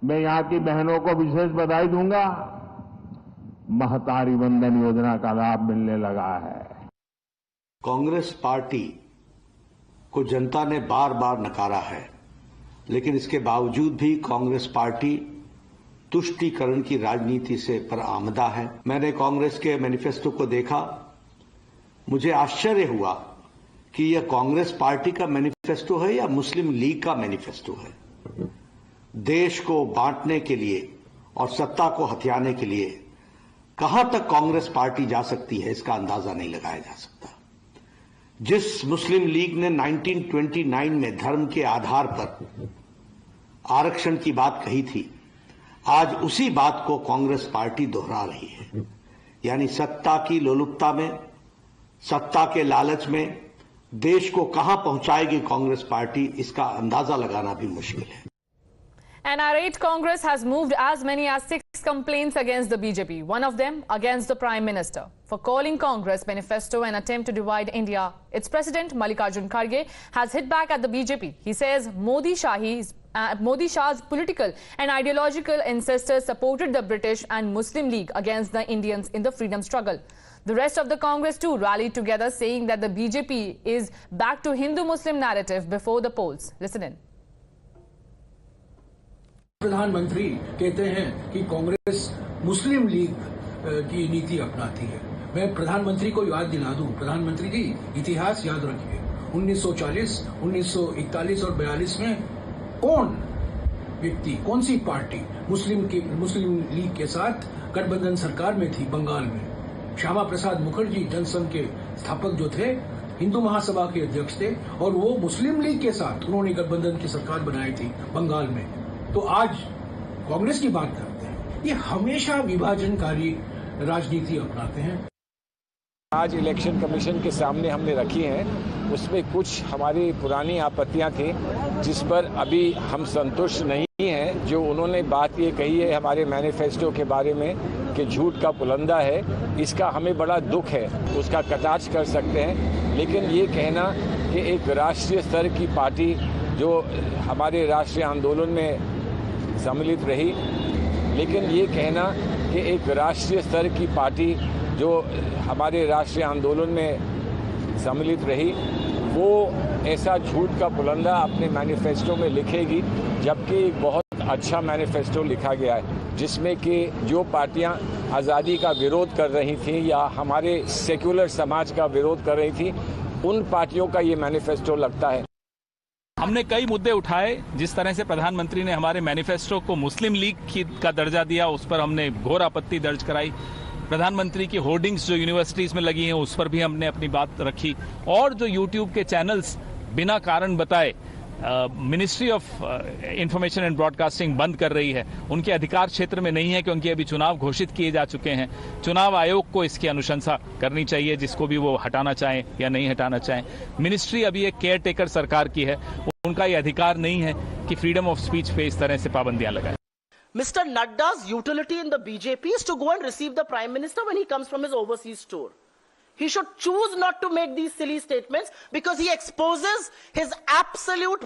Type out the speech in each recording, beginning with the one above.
मैं यहां की बहनों को विशेष बधाई दूंगा। महतारी वंदन योजना का लाभ मिलने लगा है। कांग्रेस पार्टी को जनता ने बार बार नकारा है, लेकिन इसके बावजूद भी कांग्रेस पार्टी तुष्टीकरण की राजनीति से पर आमदा है। मैंने कांग्रेस के मैनिफेस्टो को देखा, मुझे आश्चर्य हुआ कि यह कांग्रेस पार्टी का मैनिफेस्टो है या मुस्लिम लीग का मैनिफेस्टो है। देश को बांटने के लिए और सत्ता को हथियाने के लिए कहां तक कांग्रेस पार्टी जा सकती है, इसका अंदाजा नहीं लगाया जा सकता। जिस मुस्लिम लीग ने 1929 में धर्म के आधार पर आरक्षण की बात कही थी, आज उसी बात को कांग्रेस पार्टी दोहरा रही है। यानी सत्ता की लोलुपता में, सत्ता के लालच में देश को कहां पहुंचाएगी कांग्रेस पार्टी, इसका अंदाजा लगाना भी मुश्किल है। And irate Congress has moved as many as 6 complaints against the BJP, one of them against the Prime Minister, for calling Congress manifesto an attempt to divide India. Its President Mallikarjun Kharge has hit back at the BJP. He says Modi Shah's political and ideological ancestors supported the British and Muslim League against the Indians in the freedom struggle. The rest of the Congress too rallied together, saying that the BJP is back to Hindu-Muslim narrative before the polls. Listen in. प्रधानमंत्री कहते हैं कि कांग्रेस मुस्लिम league की नीति अपनाती है। मैं प्रधानमंत्री को याद दिला दूं, प्रधानमंत्री जी इतिहास याद रखिए, 1940, 1941 और 42 में कौन व्यक्ति, कौन सी पार्टी मुस्लिम लीग के साथ गठबंधन सरकार में थी बंगाल में? श्यामा प्रसाद मुखर्जी जनसंघ के स्थापक जो थे, हिंदू महासभा के अध्यक्ष थे, और वो मुस्लिम लीग के साथ उन्होंने गठबंधन की सरकार बनाई थी बंगाल में। तो आज कांग्रेस की बात करते हैं, ये हमेशा विभाजनकारी राजनीति अपनाते हैं। आज इलेक्शन कमीशन के सामने हमने रखी हैं, उसमें कुछ हमारी पुरानी आपत्तियां थी जिस पर अभी हम संतुष्ट नहीं हैं। जो उन्होंने बात ये कही है हमारे मैनिफेस्टो के बारे में कि झूठ का पुलंदा है, इसका हमें बड़ा दुख है, उसका कटाक्ष कर सकते हैं। लेकिन ये कहना कि एक राष्ट्रीय स्तर की पार्टी जो हमारे राष्ट्रीय आंदोलन में सम्मिलित रही, लेकिन ये कहना कि एक राष्ट्रीय स्तर की पार्टी जो हमारे राष्ट्रीय आंदोलन में सम्मिलित रही, वो ऐसा झूठ का पुलंदा अपने मैनिफेस्टो में लिखेगी, जबकि एक बहुत अच्छा मैनिफेस्टो लिखा गया है जिसमें कि जो पार्टियां आज़ादी का विरोध कर रही थी या हमारे सेक्युलर समाज का विरोध कर रही थी, उन पार्टियों का ये मैनिफेस्टो लगता है। हमने कई मुद्दे उठाए, जिस तरह से प्रधानमंत्री ने हमारे मैनिफेस्टो को मुस्लिम लीग का दर्जा दिया, उस पर हमने घोर आपत्ति दर्ज कराई। प्रधानमंत्री की होर्डिंग्स जो यूनिवर्सिटीज में लगी हैं, उस पर भी हमने अपनी बात रखी। और जो यूट्यूब के चैनल्स बिना कारण बताए ministry of information and broadcasting बंद कर रही है, उनके अधिकार क्षेत्र में नहीं है क्योंकि अभी चुनाव घोषित किए जा चुके हैं। चुनाव आयोग को इसकी अनुशंसा करनी चाहिए, जिसको भी वो हटाना चाहें या नहीं हटाना चाहें। मिनिस्ट्री अभी एक केयर टेकर सरकार की है, उनका ये अधिकार नहीं है कि फ्रीडम ऑफ स्पीच पे इस तरह से पाबंदियां लगाएं। Mr. Nadda's utility in the BJP is to go and receive the Prime Minister when he comes from his overseas tour. He should choose not to make these silly statements because he exposes his absolute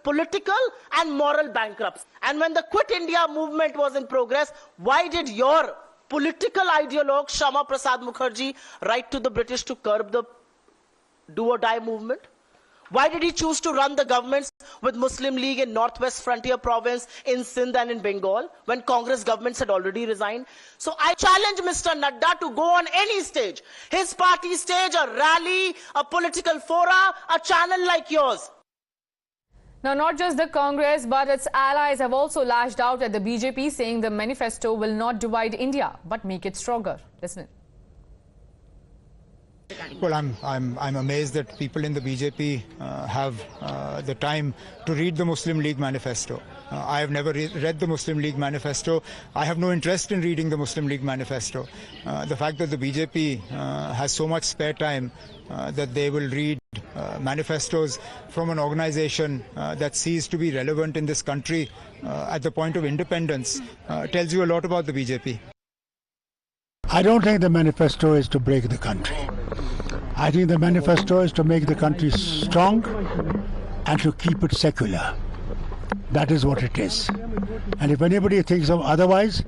political and moral bankruptcy. And when the Quit India movement was in progress, why did your political ideologue Shama Prasad Mukherjee write to the British to curb the do or die movement? Why did he choose to run the governments with Muslim League in Northwest Frontier Province, in Sindh and in Bengal, when Congress governments had already resigned? So I challenge Mr. Nadda to go on any stage, his party stage, a rally, a political fora, a channel like yours. Now, not just the Congress, but its allies have also lashed out at the BJP, saying the manifesto will not divide India, but make it stronger. Listen. Well, I'm amazed that people in the BJP have the time to read the Muslim League manifesto. I have never read the Muslim League manifesto. I have no interest in reading the Muslim League manifesto. The fact that the BJP has so much spare time that they will read manifestos from an organization that ceased to be relevant in this country at the point of independence tells you a lot about the BJP. I don't think the manifesto is to break the country. I think the manifesto is to make the country strong and to keep it secular. That is what it is. And if anybody thinks of otherwise,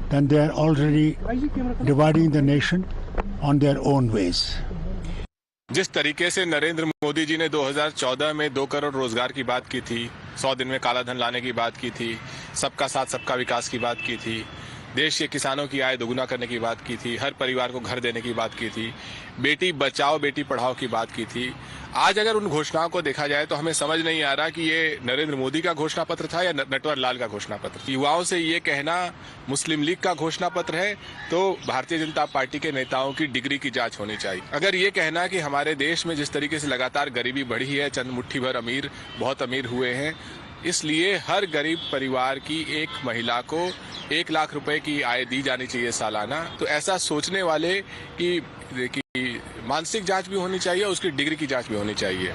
then they are already dividing the nation on their own ways. जिस तरीके से नरेंद्र मोदी जी ने 2014 में 2 करोड़ रोजगार की बात की थी, 100 दिन में काला धन लाने की बात की थी, सबका साथ सबका विकास की बात की थी, देश के किसानों की आय दोगुना करने की बात की थी, हर परिवार को घर देने की बात की थी, बेटी बचाओ बेटी पढ़ाओ की बात की थी, आज अगर उन घोषणाओं को देखा जाए तो हमें समझ नहीं आ रहा कि ये नरेंद्र मोदी का घोषणा पत्र था या नटवर लाल का घोषणा पत्र। युवाओं से ये कहना मुस्लिम लीग का घोषणा पत्र है तो भारतीय जनता पार्टी के नेताओं की डिग्री की जांच होनी चाहिए। अगर ये कहना कि हमारे देश में जिस तरीके से लगातार गरीबी बढ़ी है, चंद मुट्ठी भर अमीर बहुत अमीर हुए हैं, इसलिए हर गरीब परिवार की एक महिला को 1 लाख रुपए की आय दी जानी चाहिए सालाना, तो ऐसा सोचने वाले की मानसिक जांच भी होनी चाहिए, उसकी डिग्री की जांच भी होनी चाहिए।